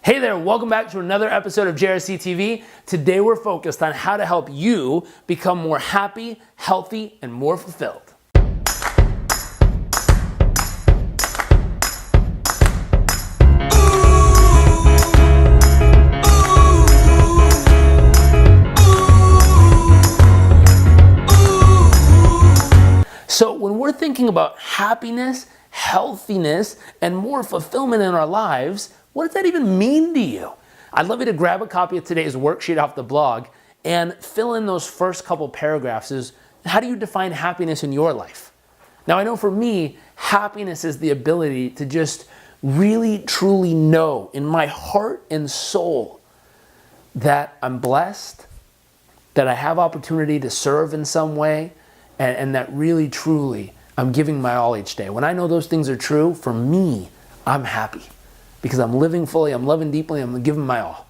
Hey there, welcome back to another episode of Jairek TV. Today we're focused on how to help you become more happy, healthy, and more fulfilled. So when we're thinking about happiness, healthiness, and more fulfillment in our lives, what does that even mean to you? I'd love you to grab a copy of today's worksheet off the blog and fill in those first couple paragraphs. Is how do you define happiness in your life? Now, I know for me, happiness is the ability to just really, truly know in my heart and soul that I'm blessed, that I have opportunity to serve in some way, and that really, truly, I'm giving my all each day. When I know those things are true, for me, I'm happy. Because I'm living fully, I'm loving deeply, I'm giving my all.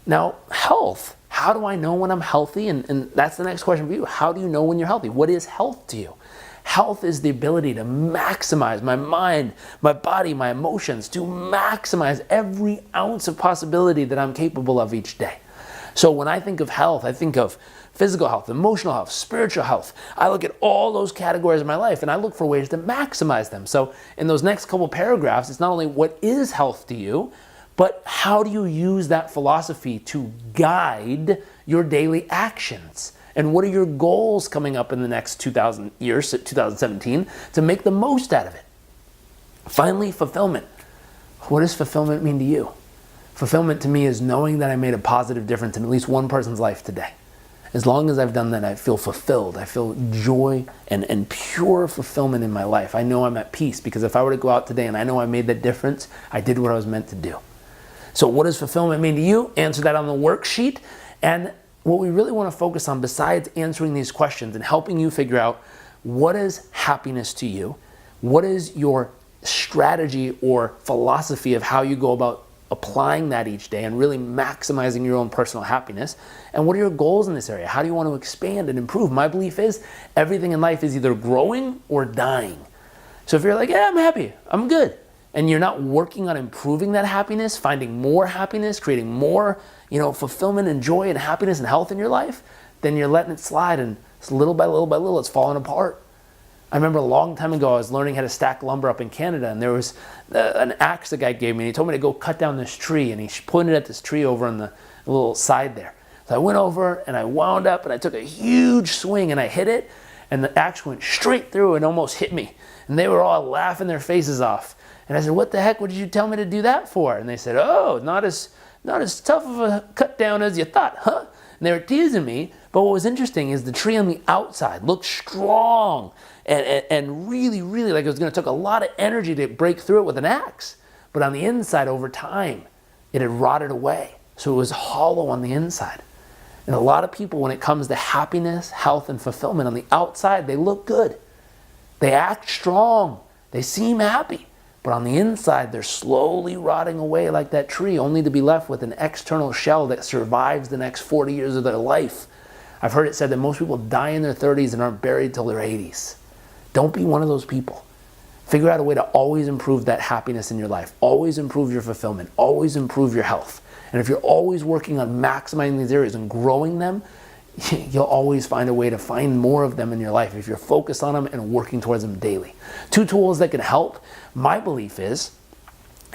Now, health. How do I know when I'm healthy? And that's the next question for you. How do you know when you're healthy? What is health to you? Health is the ability to maximize my mind, my body, my emotions, to maximize every ounce of possibility that I'm capable of each day. So when I think of health, I think of physical health, emotional health, spiritual health. I look at all those categories of my life and I look for ways to maximize them. So in those next couple paragraphs, it's not only what is health to you, but how do you use that philosophy to guide your daily actions? And what are your goals coming up in the next 2017, to make the most out of it? Finally, fulfillment. What does fulfillment mean to you? Fulfillment to me is knowing that I made a positive difference in at least one person's life today. As long as I've done that, I feel fulfilled. I feel joy and pure fulfillment in my life. I know I'm at peace because if I were to go out today and I know I made that difference, I did what I was meant to do. So what does fulfillment mean to you? Answer that on the worksheet. And what we really want to focus on, besides answering these questions and helping you figure out what is happiness to you, what is your strategy or philosophy of how you go about applying that each day and really maximizing your own personal happiness, and what are your goals in this area? How do you want to expand and improve? My belief is everything in life is either growing or dying. So if you're like, yeah, I'm happy, I'm good, and you're not working on improving that happiness, finding more happiness, creating more, fulfillment and joy and happiness and health in your life, then you're letting it slide, and little by little by little, it's falling apart. I remember a long time ago, I was learning how to stack lumber up in Canada, and there was an axe the guy gave me, and he told me to go cut down this tree, and he pointed at this tree over on the little side there. So I went over, and I wound up, and I took a huge swing, and I hit it, and the axe went straight through and almost hit me. And they were all laughing their faces off. And I said, what the heck, what did you tell me to do that for? And they said, oh, not as tough of a cut down as you thought, huh? And they were teasing me, but what was interesting is the tree on the outside looked strong and really, really like it was going to take a lot of energy to break through it with an axe. But on the inside, over time, it had rotted away. So it was hollow on the inside. And a lot of people, when it comes to happiness, health, and fulfillment, on the outside, they look good. They act strong. They seem happy. But on the inside, they're slowly rotting away like that tree, only to be left with an external shell that survives the next 40 years of their life. I've heard it said that most people die in their 30s and aren't buried till their 80s. Don't be one of those people. Figure out a way to always improve that happiness in your life. Always improve your fulfillment. Always improve your health. And if you're always working on maximizing these areas and growing them, you'll always find a way to find more of them in your life if you're focused on them and working towards them daily. 2 tools that can help, my belief is,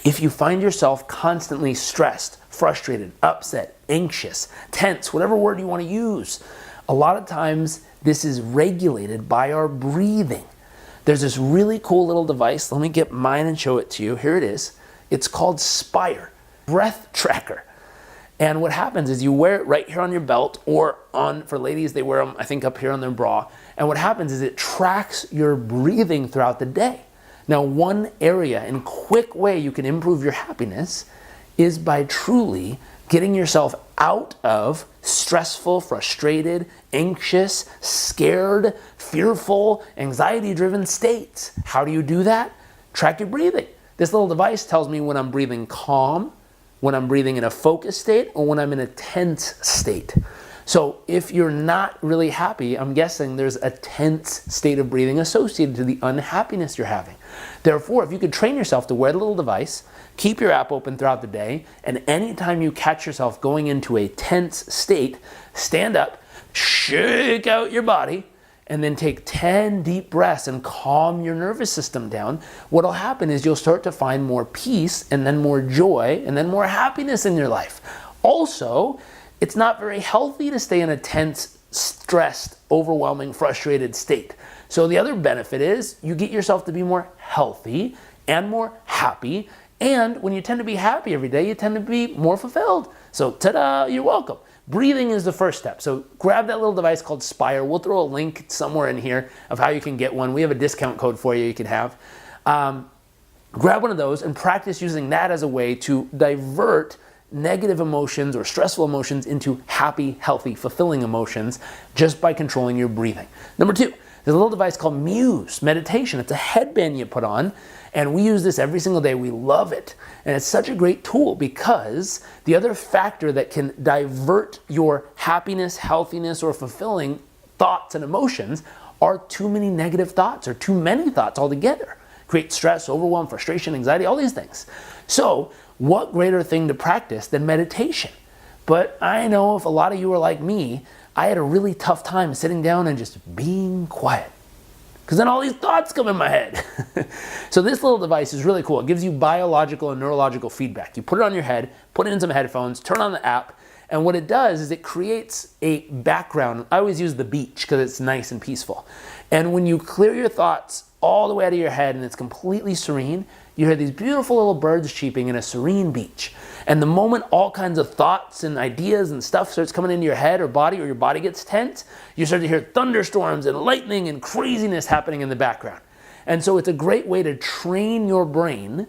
if you find yourself constantly stressed, frustrated, upset, anxious, tense, whatever word you want to use, a lot of times this is regulated by our breathing. There's this really cool little device. Let me get mine and show it to you. Here it is. It's called Spire, breath tracker. And what happens is you wear it right here on your belt, or for ladies, they wear them, I think, up here on their bra. And what happens is it tracks your breathing throughout the day. Now, one area and quick way you can improve your happiness is by truly getting yourself out of stressful, frustrated, anxious, scared, fearful, anxiety-driven states. How do you do that? Track your breathing. This little device tells me when I'm breathing calm, when I'm breathing in a focused state, or when I'm in a tense state. So if you're not really happy, I'm guessing there's a tense state of breathing associated to the unhappiness you're having. Therefore, if you could train yourself to wear the little device, Keep your app open throughout the day, and anytime you catch yourself going into a tense state, stand up, shake out your body, and then take 10 deep breaths and calm your nervous system down. What'll happen is you'll start to find more peace, and then more joy, and then more happiness in your life. Also, it's not very healthy to stay in a tense, stressed, overwhelming, frustrated state. So the other benefit is you get yourself to be more healthy and more happy. And when you tend to be happy every day, you tend to be more fulfilled. So ta-da, you're welcome. Breathing is the first step. So grab that little device called Spire. We'll throw a link somewhere in here of how you can get one. We have a discount code for you can have. Grab one of those and practice using that as a way to divert negative emotions or stressful emotions into happy, healthy, fulfilling emotions just by controlling your breathing. Number 2, there's a little device called Muse Meditation. It's a headband you put on, and we use this every single day. We love it. And it's such a great tool because the other factor that can divert your happiness, healthiness, or fulfilling thoughts and emotions are too many negative thoughts or too many thoughts altogether. Create stress, overwhelm, frustration, anxiety, all these things. So what greater thing to practice than meditation? But I know if a lot of you are like me, I had a really tough time sitting down and just being quiet, because then all these thoughts come in my head. So this little device is really cool. It gives you biological and neurological feedback. You put it on your head, put it in some headphones, turn on the app, and what it does is it creates a background. I always use the beach because it's nice and peaceful. And when you clear your thoughts all the way out of your head and it's completely serene, you hear these beautiful little birds cheeping in a serene beach. And the moment all kinds of thoughts and ideas and stuff starts coming into your head or your body gets tense, you start to hear thunderstorms and lightning and craziness happening in the background. And so it's a great way to train your brain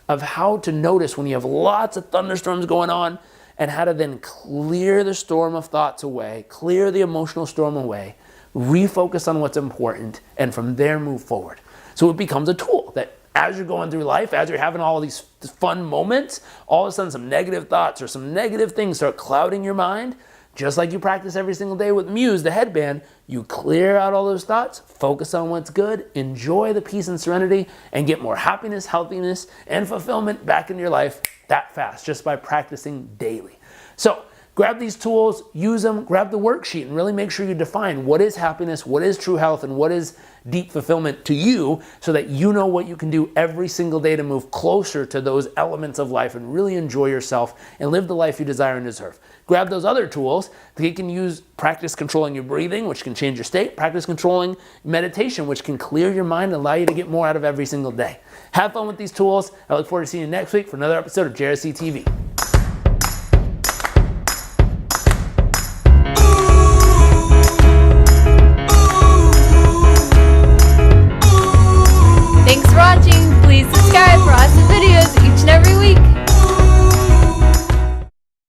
of how to notice when you have lots of thunderstorms going on and how to then clear the storm of thoughts away, clear the emotional storm away, refocus on what's important, and from there move forward. So it becomes a tool that as you're going through life, as you're having all these fun moments, all of a sudden some negative thoughts or some negative things start clouding your mind. Just like you practice every single day with Muse, the headband, you clear out all those thoughts, focus on what's good, enjoy the peace and serenity, and get more happiness, healthiness, and fulfillment back in your life that fast, just by practicing daily. So grab these tools, use them, grab the worksheet, and really make sure you define what is happiness, what is true health, and what is deep fulfillment to you, so that you know what you can do every single day to move closer to those elements of life and really enjoy yourself and live the life you desire and deserve. Grab those other tools that you can use. Practice controlling your breathing, which can change your state. Practice controlling meditation, which can clear your mind and allow you to get more out of every single day. Have fun with these tools. I look forward to seeing you next week for another episode of JRC TV.